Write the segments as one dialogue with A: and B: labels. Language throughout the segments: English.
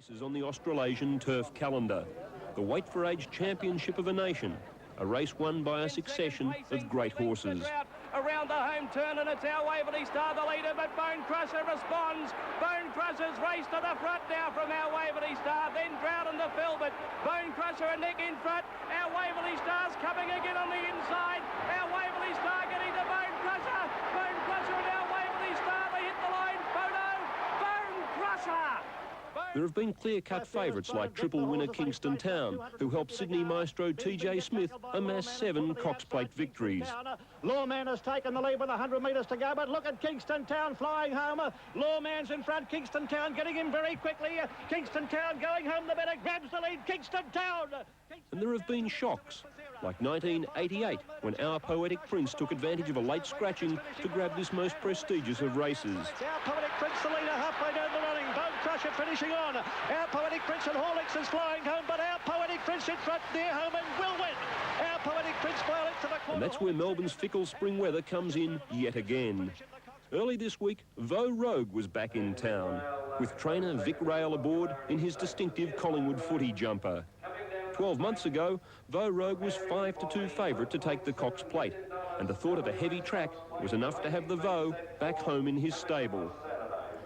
A: Races on the Australasian turf calendar. The Weight for Age Championship of a Nation, a race won by a succession of great horses.
B: Around the home turn, and it's our Waverley Star, the leader, but Bone Crusher responds. Bone Crusher's race to the front now from our Waverley Star, then Drought and the Philbert. Bone Crusher and Nick in front. Our Waverley Star's coming again on the inside. Our Waverley Star getting to Bone Crusher. Bone Crusher and our Waverley Star, they hit the line. Photo, Bone Crusher.
A: There have been clear-cut favourites like triple winner Kingston Town, who helped Sydney maestro TJ Smith amass 7 Cox Plate victories.
C: Lawman has taken the lead with 100 metres to go, but look at Kingston Town flying home. Lawman's in front, Kingston Town getting him very quickly. Kingston Town going home the better, grabs the lead, Kingston Town.
A: And there have been shocks, like 1988, when Our Poetic Prince took advantage of a late scratching to grab this most prestigious of races.
C: Our Poetic Prince, the leader, halfway down the running. Bone Crusher finishing on. Our Poetic Prince and Horlicks is flying home, but Our Poetic Prince in front near home and will win. Our Poetic Prince by a length to the corner.
A: And that's where Melbourne's fickle spring weather comes in yet again. Early this week, Vo Rogue was back in town, with trainer Vic Rail aboard in his distinctive Collingwood footy jumper. 12 months ago, Vo Rogue was 5-2 favourite to take the Cox Plate, and the thought of a heavy track was enough to have the Vo back home in his stable.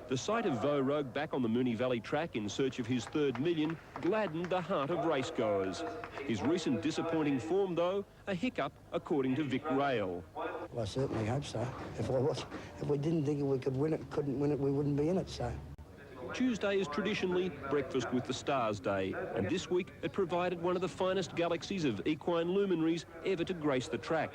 A: The sight of Vo Rogue back on the Moonee Valley track in search of his third million gladdened the heart of racegoers. His recent disappointing form, though, a hiccup, according to Vic Rail.
D: Well, I certainly hope so. If we didn't think we could win it, couldn't win it, we wouldn't be in it, so.
A: Tuesday is traditionally Breakfast with the Stars Day, and this week it provided one of the finest galaxies of equine luminaries ever to grace the track.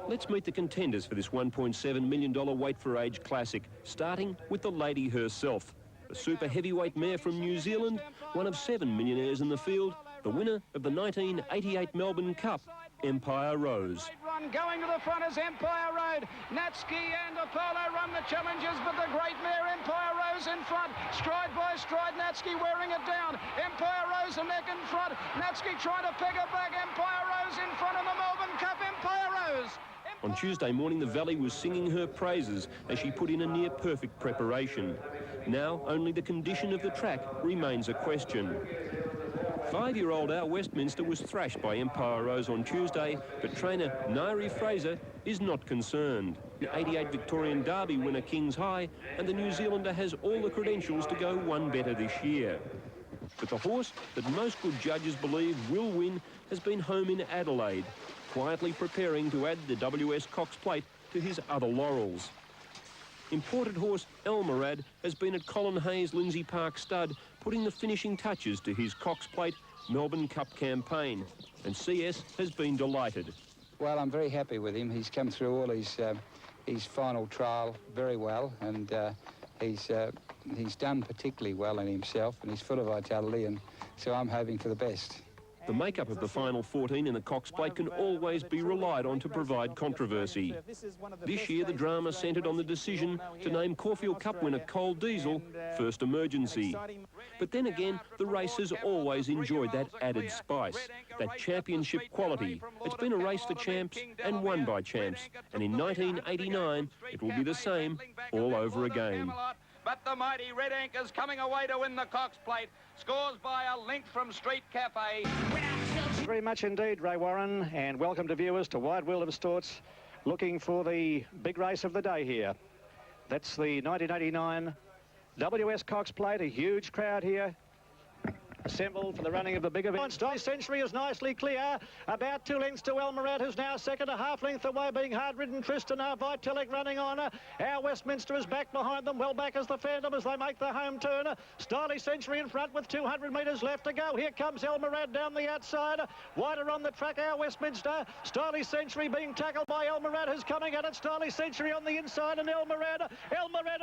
A: Let's meet the contenders for this $1.7 million Weight for Age Classic, starting with the lady herself. A super heavyweight mare from New Zealand, one of 7 millionaires in the field, the winner of the 1988 Melbourne Cup, Empire Rose.
B: Going to the front is Empire Road. Natski and Apollo run the challenges, but the great mare Empire Rose in front. Stride by stride, Natski wearing it down. Empire Rose a neck in front. Natski trying to peg her back. Empire Rose in front of the Melbourne Cup. Empire Rose.
A: On Tuesday morning, the Valley was singing her praises as she put in a near-perfect preparation. Now, only the condition of the track remains a question. 5-year-old Al Westminster was thrashed by Empire Rose on Tuesday, but trainer Nairi Fraser is not concerned. The 88 Victorian Derby winner Kings High, and the New Zealander has all the credentials to go one better this year. But the horse that most good judges believe will win has been home in Adelaide, quietly preparing to add the W S Cox Plate to his other laurels. Imported horse Elmerad has been at Colin Hayes Lindsay Park Stud, putting the finishing touches to his Cox Plate Melbourne Cup campaign, and CS has been delighted.
E: Well, I'm very happy with him. He's come through all his final trial very well, and he's done particularly well in himself, and he's full of vitality, and so I'm hoping for the best.
A: The makeup of the final 14 in the Cox Plate can always be relied on to provide controversy. This year, the drama centred on the decision to name Caulfield Cup winner Cole Diesel first emergency. But then again, the race has always enjoyed that added spice, that championship quality. It's been a race for champs and won by champs. And in 1989, it will be the same all over again.
B: But the mighty Red Anchor's coming away to win the Cox Plate. Scores by a length from Street Cafe.
C: Very much indeed, Ray Warren, and welcome to viewers to Wide World of Sports, looking for the big race of the day here. That's the 1989 W S Cox Plate, a huge crowd here assembled for the running of the big event. Century is nicely clear, about 2 lengths to Elmerad, who's now second, a half length away, being hard-ridden. Tristan Vitalik running on. Our Westminster is back behind them, well back as the Phantom as they make the home turn. Stylish Century in front with 200 metres left to go. Here comes Elmerad down the outside. Wider on the track, Our Westminster. Stylish Century being tackled by Elmerad, who's coming at it. Stylish Century on the inside, and Elmerad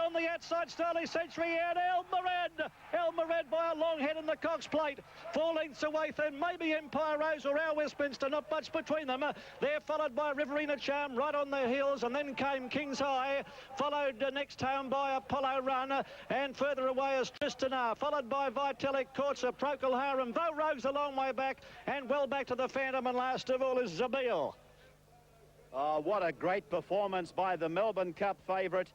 C: on the outside. Stylish Century and Elmerad by a long head in the Cox Plate. 4 lengths away, then maybe Empire Rose or Our Westminster, not much between them. They're followed by Riverina Charm right on their heels, and then came Kings High, followed next home by Apollo Run, and further away is Tristan followed by Vitalik, Courtsa, Procol Harum. Vo Rogue's a long way back, and well back to the Phantom, and last of all is Zabil.
F: Oh, what a great performance by the Melbourne Cup favourite,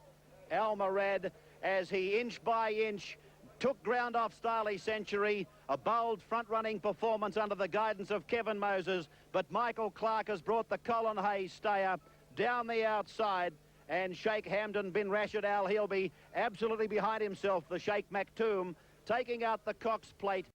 F: Elmerad, as he inch by inch took ground off Starley Century, a bold front-running performance under the guidance of Kevin Moses, but Michael Clark has brought the Colin Hayes stayer down the outside, and Sheikh Hamdan bin Rashid Al, he'll be absolutely behind himself, the Sheikh Maktoum, taking out the Cox Plate.